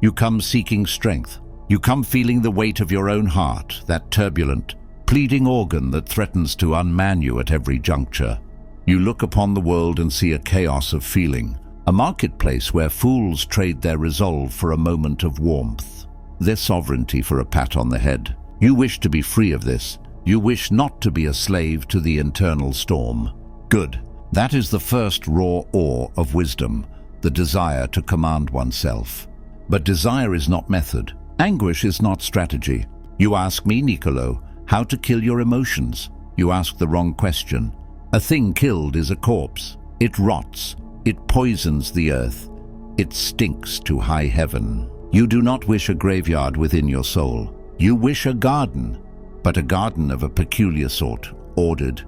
You come seeking strength. You come feeling the weight of your own heart, that turbulent, pleading organ that threatens to unman you at every juncture. You look upon the world and see a chaos of feeling, a marketplace where fools trade their resolve for a moment of warmth, their sovereignty for a pat on the head. You wish to be free of this. You wish not to be a slave to the internal storm. Good. That is the first raw awe of wisdom, the desire to command oneself. But desire is not method. Anguish is not strategy. You ask me, Niccolo, how to kill your emotions. You ask the wrong question. A thing killed is a corpse. It rots. It poisons the earth. It stinks to high heaven. You do not wish a graveyard within your soul. You wish a garden, but a garden of a peculiar sort, ordered,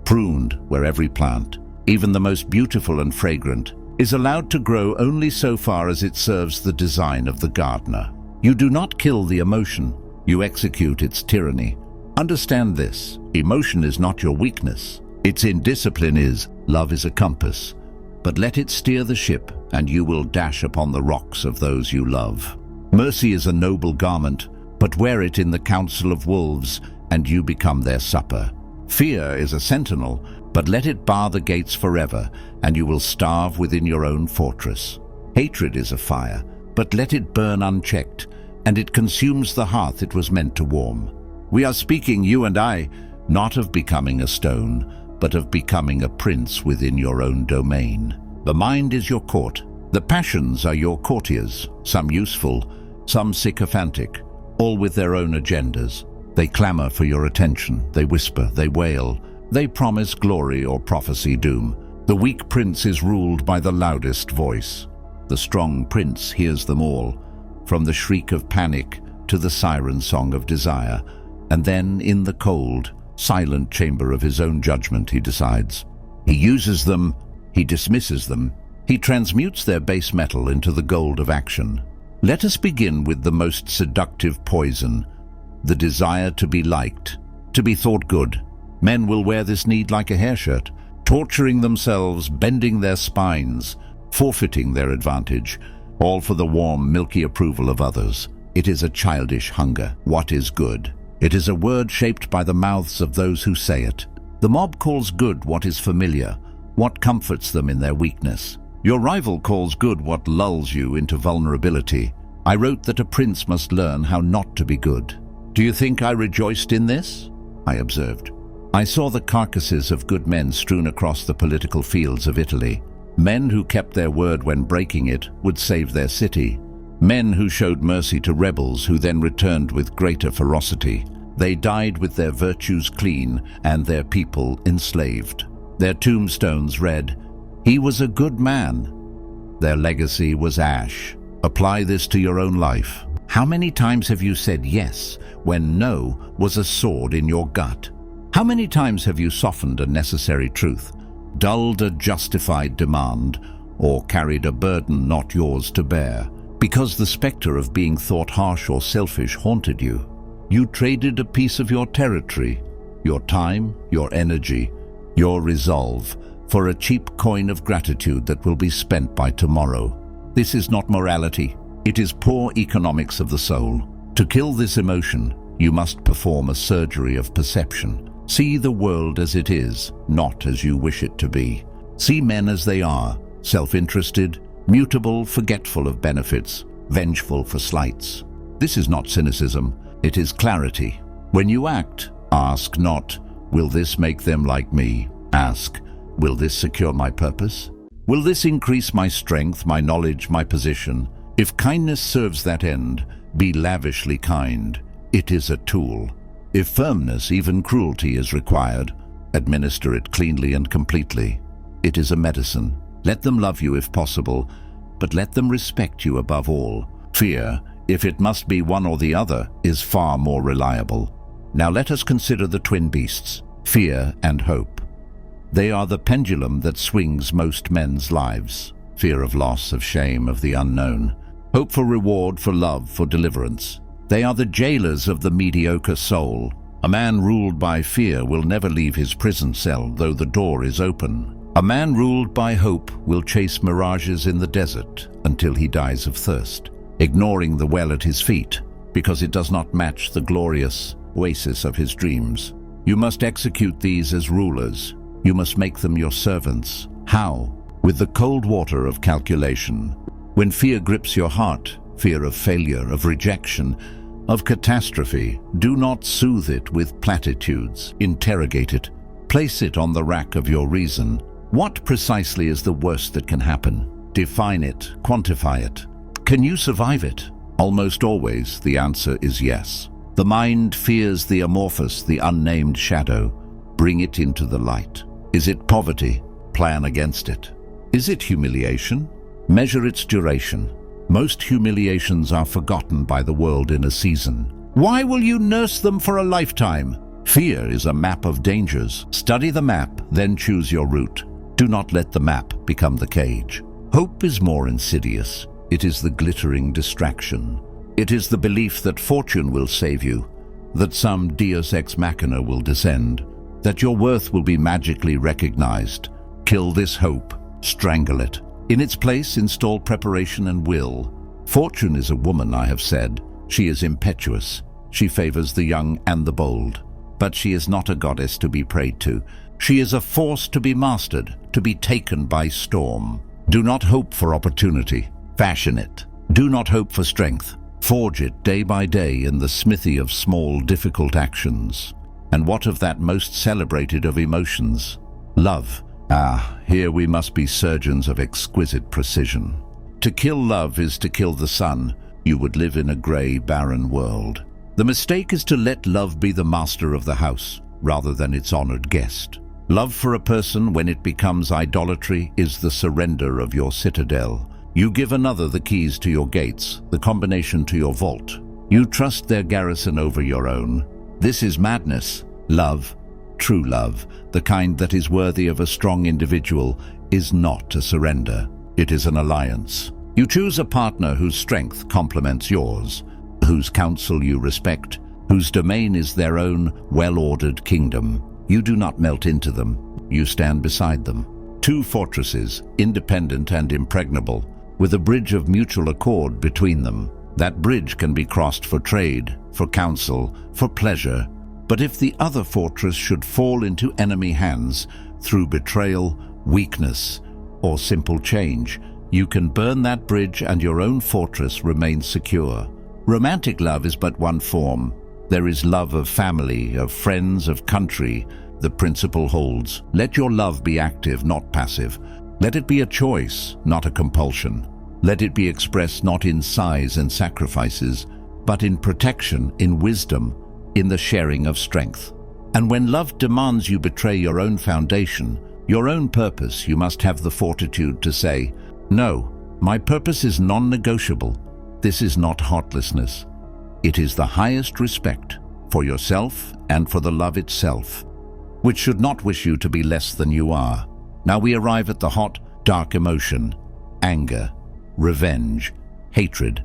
pruned where every plant, even the most beautiful and fragrant, is allowed to grow only so far as it serves the design of the gardener. You do not kill the emotion, you execute its tyranny. Understand this, emotion is not your weakness. Its indiscipline is, love is a compass, but let it steer the ship and you will dash upon the rocks of those you love. Mercy is a noble garment, but wear it in the council of wolves and you become their supper. Fear is a sentinel, but let it bar the gates forever and you will starve within your own fortress. Hatred is a fire, but let it burn unchecked, and it consumes the hearth it was meant to warm. We are speaking, you and I, not of becoming a stone, but of becoming a prince within your own domain. The mind is your court. The passions are your courtiers, some useful, some sycophantic, all with their own agendas. They clamor for your attention, they whisper, they wail, they promise glory or prophesy doom. The weak prince is ruled by the loudest voice. The strong prince hears them all, from the shriek of panic to the siren song of desire, and then in the cold, silent chamber of his own judgment he decides. He uses them, he dismisses them, he transmutes their base metal into the gold of action. Let us begin with the most seductive poison, the desire to be liked, to be thought good. Men will wear this need like a hair shirt, torturing themselves, bending their spines, forfeiting their advantage, all for the warm, milky approval of others. It is a childish hunger. What is good? It is a word shaped by the mouths of those who say it. The mob calls good what is familiar, what comforts them in their weakness. Your rival calls good what lulls you into vulnerability. I wrote that a prince must learn how not to be good. Do you think I rejoiced in this? I observed. I saw the carcasses of good men strewn across the political fields of Italy. Men who kept their word when breaking it would save their city. Men who showed mercy to rebels who then returned with greater ferocity. They died with their virtues clean and their people enslaved. Their tombstones read, "He was a good man." Their legacy was ash. Apply this to your own life. How many times have you said yes when no was a sword in your gut? How many times have you softened a necessary truth, dulled a justified demand, or carried a burden not yours to bear, because the specter of being thought harsh or selfish haunted you? You traded a piece of your territory, your time, your energy, your resolve, for a cheap coin of gratitude that will be spent by tomorrow. This is not morality. It is poor economics of the soul. To kill this emotion, you must perform a surgery of perception. See the world as it is, not as you wish it to be. See men as they are, self-interested, mutable, forgetful of benefits, vengeful for slights. This is not cynicism, it is clarity. When you act, ask not, will this make them like me? Ask, will this secure my purpose? Will this increase my strength, my knowledge, my position? If kindness serves that end, be lavishly kind. It is a tool. If firmness, even cruelty, is required, administer it cleanly and completely. It is a medicine. Let them love you if possible, but let them respect you above all. Fear, if it must be one or the other, is far more reliable. Now let us consider the twin beasts, fear and hope. They are the pendulum that swings most men's lives. Fear of loss, of shame, of the unknown. Hope for reward, for love, for deliverance. They are the jailers of the mediocre soul. A man ruled by fear will never leave his prison cell, though the door is open. A man ruled by hope will chase mirages in the desert until he dies of thirst. ignoring the well at his feet, because it does not match the glorious oasis of his dreams. You must execute these as rulers. You must make them your servants. How? With the cold water of calculation. When fear grips your heart, fear of failure, of rejection, of catastrophe, do not soothe it with platitudes. Interrogate it. Place it on the rack of your reason. What precisely is the worst that can happen? Define it, quantify it. Can you survive it? Almost always, the answer is yes. The mind fears the amorphous, the unnamed shadow. Bring it into the light. Is it poverty? Plan against it. Is it humiliation? Measure its duration. Most humiliations are forgotten by the world in a season. Why will you nurse them for a lifetime? Fear is a map of dangers. Study the map, then choose your route. Do not let the map become the cage. Hope is more insidious. It is the glittering distraction. It is the belief that fortune will save you, that some deus ex machina will descend, that your worth will be magically recognized. Kill this hope. Strangle it. In its place, install preparation and will. Fortune is a woman, I have said. She is impetuous. She favors the young and the bold. But she is not a goddess to be prayed to. She is a force to be mastered, to be taken by storm. Do not hope for opportunity. Fashion it. Do not hope for strength. Forge it day by day in the smithy of small, difficult actions. And what of that most celebrated of emotions? Love. Here we must be surgeons of exquisite precision. To kill love is to kill the sun. You would live in a grey, barren world. The mistake is to let love be the master of the house, rather than its honored guest. Love for a person, when it becomes idolatry, is the surrender of your citadel. You give another the keys to your gates, the combination to your vault. You trust their garrison over your own. This is madness. Love, true love, the kind that is worthy of a strong individual, is not a surrender. It is an alliance. You choose a partner whose strength complements yours, whose counsel you respect, whose domain is their own well-ordered kingdom. You do not melt into them. You stand beside them. Two fortresses, independent and impregnable, with a bridge of mutual accord between them. That bridge can be crossed for trade, for counsel, for pleasure. But if the other fortress should fall into enemy hands through betrayal, weakness, or simple change, you can burn that bridge and your own fortress remains secure. Romantic love is but one form. There is love of family, of friends, of country. The principle holds. Let your love be active, not passive. Let it be a choice, not a compulsion. Let it be expressed not in sighs and sacrifices, but in protection, in wisdom, in the sharing of strength. And when love demands you betray your own foundation, your own purpose, you must have the fortitude to say, "No, my purpose is non-negotiable. This is not heartlessness. It is the highest respect for yourself and for the love itself, which should not wish you to be less than you are." Now we arrive at the hot, dark emotion, anger, revenge, hatred.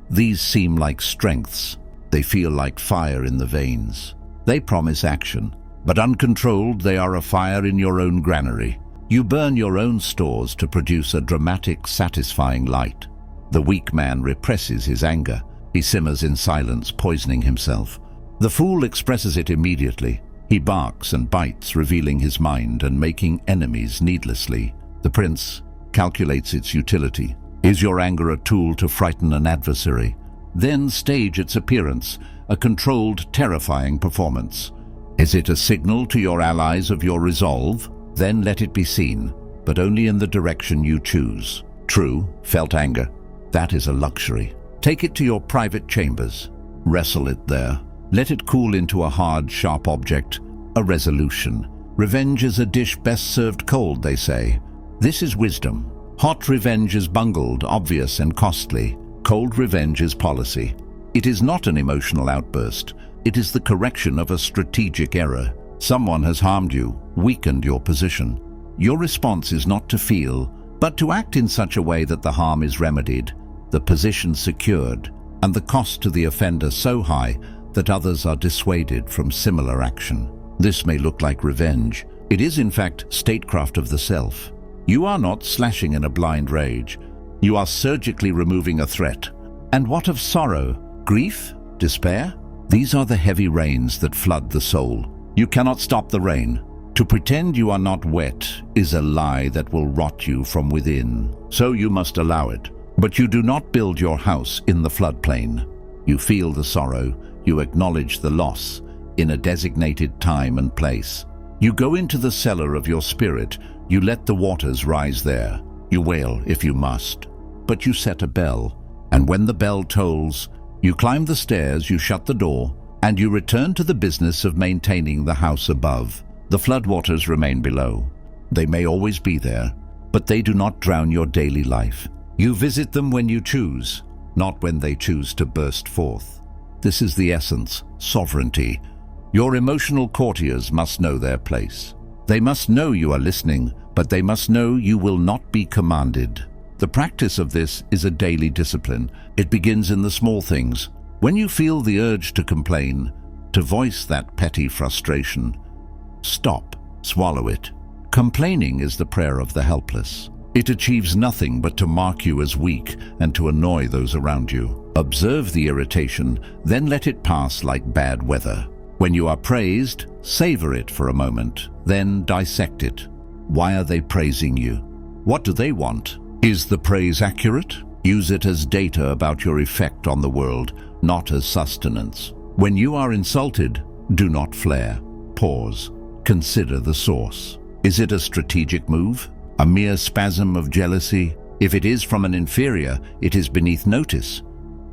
These seem like strengths. They feel like fire in the veins. They promise action, but uncontrolled, they are a fire in your own granary. You burn your own stores to produce a dramatic, satisfying light. The weak man represses his anger. He simmers in silence, poisoning himself. The fool expresses it immediately. He barks and bites, revealing his mind and making enemies needlessly. The prince calculates its utility. Is your anger a tool to frighten an adversary? Then stage its appearance, a controlled, terrifying performance. Is it a signal to your allies of your resolve? Then let it be seen, but only in the direction you choose. True, felt anger. That is a luxury. Take it to your private chambers. Wrestle it there. Let it cool into a hard, sharp object, a resolution. Revenge is a dish best served cold, they say. This is wisdom. Hot revenge is bungled, obvious, and costly. Cold revenge is policy. It is not an emotional outburst. It is the correction of a strategic error. Someone has harmed you, weakened your position. Your response is not to feel, but to act in such a way that the harm is remedied, the position secured, and the cost to the offender so high that others are dissuaded from similar action. This may look like revenge. It is in fact statecraft of the self. You are not slashing in a blind rage. You are surgically removing a threat, And what of sorrow? Grief? Despair? These are the heavy rains that flood the soul. You cannot stop the rain. To pretend you are not wet is a lie that will rot you from within. So you must allow it. But you do not build your house in the floodplain. You feel the sorrow. You acknowledge the loss in a designated time and place. You go into the cellar of your spirit. You let the waters rise there. You wail if you must. But you set a bell. And when the bell tolls, you climb the stairs, you shut the door, and you return to the business of maintaining the house above. The floodwaters remain below. They may always be there, but they do not drown your daily life. You visit them when you choose, not when they choose to burst forth. This is the essence, sovereignty. Your emotional courtiers must know their place. They must know you are listening, but they must know you will not be commanded. The practice of this is a daily discipline. It begins in the small things. When you feel the urge to complain, to voice that petty frustration, stop, swallow it. Complaining is the prayer of the helpless. It achieves nothing but to mark you as weak and to annoy those around you. Observe the irritation, then let it pass like bad weather. When you are praised, savor it for a moment, then dissect it. Why are they praising you? What do they want? Is the praise accurate? Use it as data about your effect on the world, not as sustenance. When you are insulted, do not flare. Pause. Consider the source. Is it a strategic move? A mere spasm of jealousy? If it is from an inferior, it is beneath notice.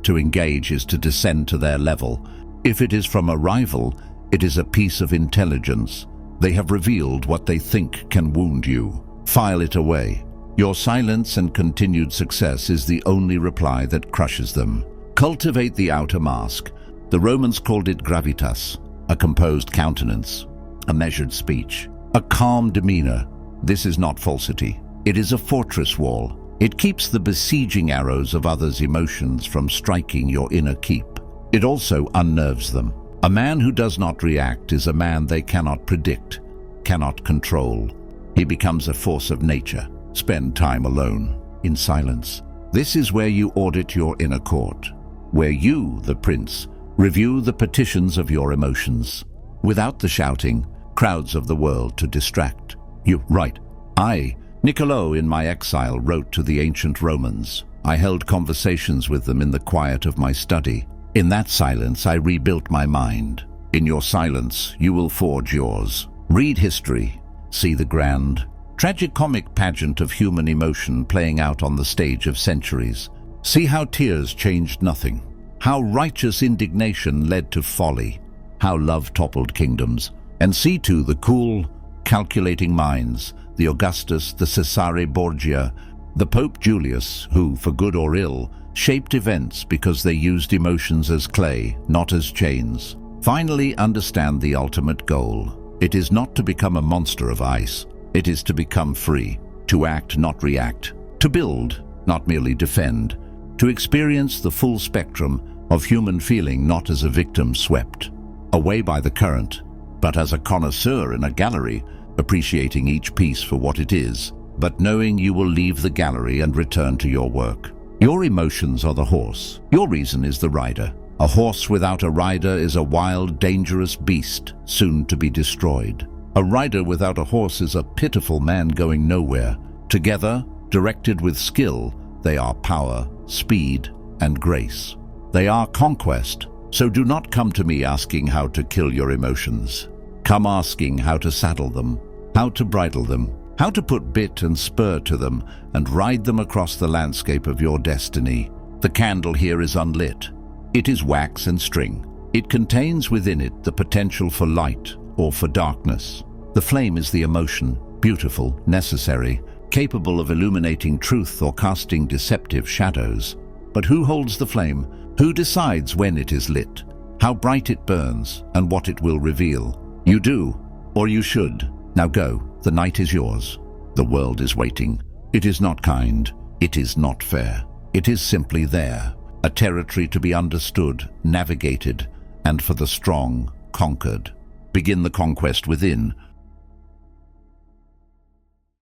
To engage is to descend to their level. If it is from a rival, it is a piece of intelligence. They have revealed what they think can wound you. File it away. Your silence and continued success is the only reply that crushes them. Cultivate the outer mask. The Romans called it gravitas, a composed countenance, a measured speech, a calm demeanor. This is not falsity. It is a fortress wall. It keeps the besieging arrows of others' emotions from striking your inner keep. It also unnerves them. A man who does not react is a man they cannot predict, cannot control. He becomes a force of nature. Spend time alone, in silence. This is where you audit your inner court, where you, the prince, review the petitions of your emotions, without the shouting, crowds of the world to distract you. Right. I, Niccolo, in my exile, wrote to the ancient Romans. I held conversations with them in the quiet of my study. In that silence, I rebuilt my mind. In your silence, you will forge yours. Read history. See the grand, tragicomic pageant of human emotion playing out on the stage of centuries. See how tears changed nothing, how righteous indignation led to folly, how love toppled kingdoms, and see too the cool, calculating minds, the Augustus, the Cesare Borgia, the Pope Julius, who, for good or ill, shaped events because they used emotions as clay, not as chains. Finally, understand the ultimate goal. It is not to become a monster of ice. It is to become free, to act, not react, to build, not merely defend, to experience the full spectrum of human feeling not as a victim swept away by the current, but as a connoisseur in a gallery, appreciating each piece for what it is, but knowing you will leave the gallery and return to your work. Your emotions are the horse. Your reason is the rider. A horse without a rider is a wild, dangerous beast, soon to be destroyed. A rider without a horse is a pitiful man going nowhere. Together, directed with skill, they are power, speed, and grace. They are conquest. So do not come to me asking how to kill your emotions. Come asking how to saddle them, how to bridle them, how to put bit and spur to them and ride them across the landscape of your destiny. The candle here is unlit. It is wax and string. It contains within it the potential for light or for darkness. The flame is the emotion, beautiful, necessary, capable of illuminating truth or casting deceptive shadows. But who holds the flame? Who decides when it is lit, how bright it burns, and what it will reveal? You do, or you should. Now go, the night is yours. The world is waiting. It is not kind. It is not fair. It is simply there, a territory to be understood, navigated, and for the strong, conquered. Begin the conquest within,